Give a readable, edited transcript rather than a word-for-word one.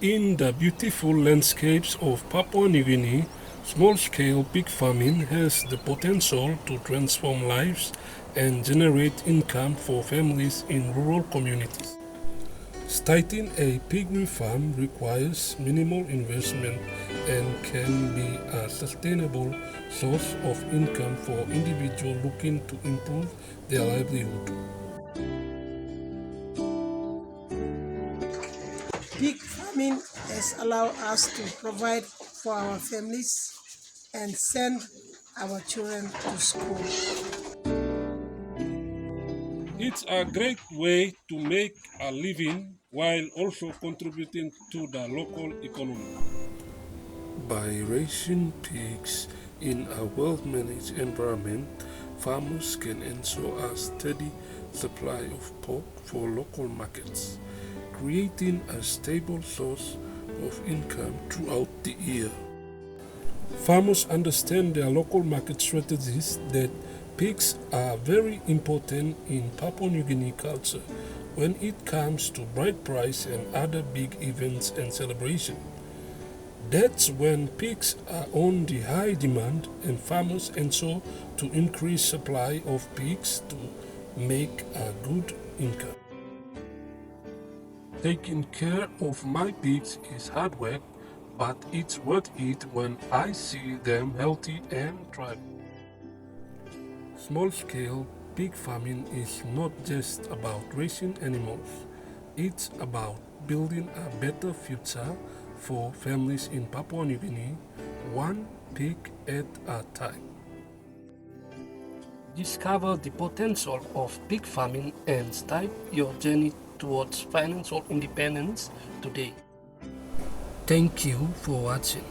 In the beautiful landscapes of Papua New Guinea, small-scale pig farming has the potential to transform lives and generate income for families in rural communities. Starting a piggery farm requires minimal investment and can be a sustainable source of income for individuals looking to improve their livelihood. Pig farming has allowed us to provide for our families and send our children to school. It's a great way to make a living while also contributing to the local economy. By raising pigs in a well-managed environment, farmers can ensure a steady supply of pork for local markets, creating a stable source of income throughout the year. Farmers understand their local market strategies that pigs are very important in Papua New Guinea culture when it comes to bride price and other big events and celebrations. That's when pigs are on the high demand and farmers ensure to increase supply of pigs to make a good income. Taking care of my pigs is hard work, but it's worth it when I see them healthy and thriving. Small-scale pig farming is not just about raising animals, it's about building a better future for families in Papua New Guinea, one pig at a time. Discover the potential of pig farming and start your journey towards financial independence today. Thank you for watching.